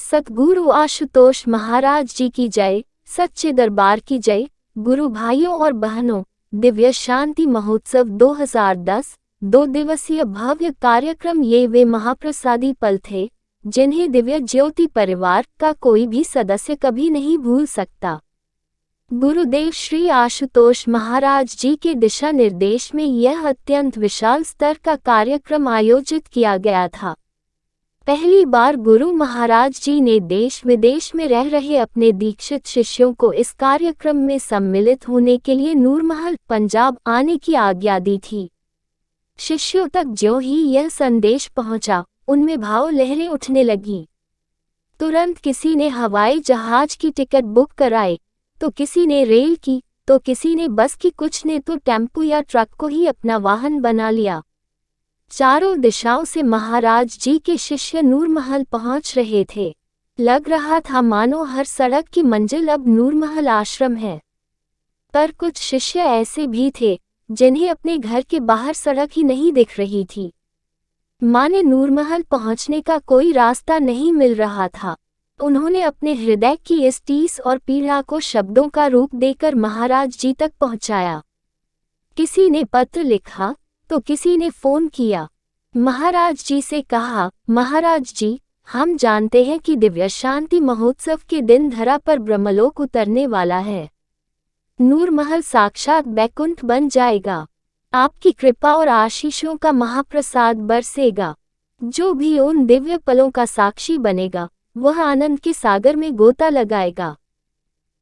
सतगुरु आशुतोष महाराज जी की जय। सच्चे दरबार की जय। गुरु भाइयों और बहनों, दिव्य शांति महोत्सव 2010 2 दिवसीय भव्य कार्यक्रम। ये वे महाप्रसादी पल थे जिन्हें दिव्य ज्योति परिवार का कोई भी सदस्य कभी नहीं भूल सकता। गुरुदेव श्री आशुतोष महाराज जी के दिशा निर्देश में यह अत्यंत विशाल स्तर का कार्यक्रम आयोजित किया गया था। पहली बार गुरु महाराज जी ने देश विदेश में रह रहे अपने दीक्षित शिष्यों को इस कार्यक्रम में सम्मिलित होने के लिए नूरमहल, पंजाब आने की आज्ञा दी थी। शिष्यों तक ज्यों ही यह संदेश पहुंचा, उनमें भाव लहरें उठने लगीं। तुरंत किसी ने हवाई जहाज की टिकट बुक कराई, तो किसी ने रेल की, तो किसी ने बस की, कुछ ने तो टेम्पो या ट्रक को ही अपना वाहन बना लिया। चारों दिशाओं से महाराज जी के शिष्य नूरमहल पहुंच रहे थे। लग रहा था मानो हर सड़क की मंजिल अब नूरमहल आश्रम है। पर कुछ शिष्य ऐसे भी थे जिन्हें अपने घर के बाहर सड़क ही नहीं दिख रही थी। माने नूरमहल पहुंचने का कोई रास्ता नहीं मिल रहा था। उन्होंने अपने हृदय की इस टीस और पीड़ा को शब्दों का रूप देकर महाराज जी तक पहुंचाया। किसी ने पत्र लिखा तो किसी ने फोन किया। महाराज जी से कहा, महाराज जी, हम जानते हैं कि दिव्य शांति महोत्सव के दिन धरा पर ब्रह्मलोक उतरने वाला है। नूरमहल साक्षात बैकुंठ बन जाएगा। आपकी कृपा और आशीषों का महाप्रसाद बरसेगा। जो भी उन दिव्य पलों का साक्षी बनेगा वह आनंद के सागर में गोता लगाएगा।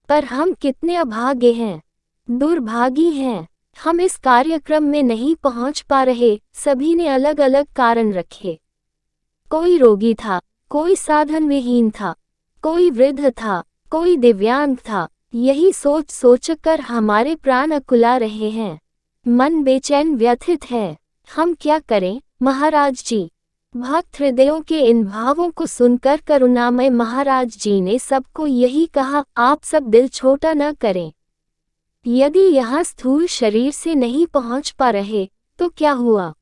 पर हम कितने अभागे हैं, दुर्भागी हैं। हम इस कार्यक्रम में नहीं पहुंच पा रहे। सभी ने अलग अलग कारण रखे। कोई रोगी था, कोई साधन विहीन था, कोई वृद्ध था, कोई दिव्यांग था। यही सोच सोचकर हमारे प्राण अकुला रहे हैं। मन बेचैन व्यथित है। हम क्या करें महाराज जी। भक्त हृदयों के इन भावों को सुनकर करुणामय महाराज जी ने सबको यही कहा, आप सब दिल छोटा न करें। यदि यहाँ स्थूल शरीर से नहीं पहुँच पा रहे तो क्या हुआ।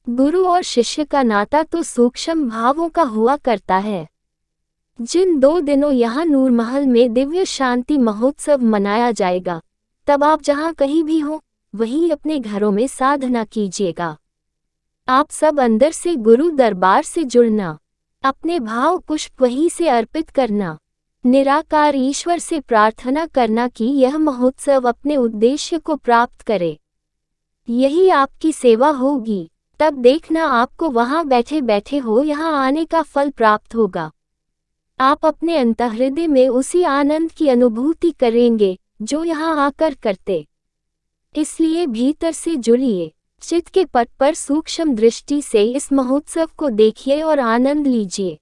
गुरु और शिष्य का नाता तो सूक्ष्म भावों का हुआ करता है। जिन 2 दिनों यहाँ नूरमहल में दिव्य शांति महोत्सव मनाया जाएगा, तब आप जहाँ कहीं भी हो वहीं अपने घरों में साधना कीजिएगा। आप सब अंदर से गुरु दरबार से जुड़ना, अपने भाव पुष्प वहीं से अर्पित करना, निराकार ईश्वर से प्रार्थना करना कि यह महोत्सव अपने उद्देश्य को प्राप्त करे। यही आपकी सेवा होगी। तब देखना आपको वहां बैठे बैठे हो यहां आने का फल प्राप्त होगा। आप अपने अंतःहृदय में उसी आनंद की अनुभूति करेंगे जो यहां आकर करते। इसलिए भीतर से जुड़िए। चित्त के पट पर सूक्ष्म दृष्टि से इस महोत्सव को देखिए और आनंद लीजिए।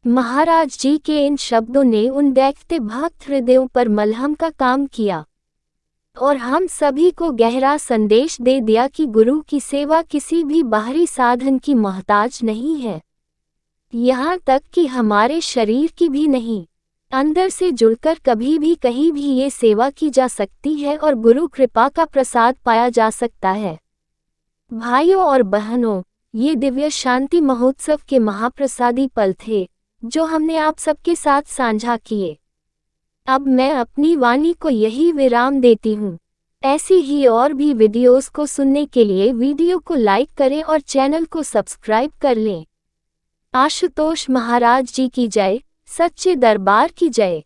महाराज जी के इन शब्दों ने उन देखते भक्त हृदयों पर मलहम का काम किया और हम सभी को गहरा संदेश दे दिया कि गुरु की सेवा किसी भी बाहरी साधन की मोहताज नहीं है, यहाँ तक कि हमारे शरीर की भी नहीं। अंदर से जुड़कर कभी भी कहीं भी ये सेवा की जा सकती है और गुरु कृपा का प्रसाद पाया जा सकता है। भाइयों और बहनों, ये दिव्य शांति महोत्सव के महाप्रसादी पल थे जो हमने आप सबके साथ साझा किए। अब मैं अपनी वाणी को यही विराम देती हूँ। ऐसी ही और भी वीडियोस को सुनने के लिए वीडियो को लाइक करें और चैनल को सब्सक्राइब कर लें। आशुतोष महाराज जी की जय। सच्चे दरबार की जय।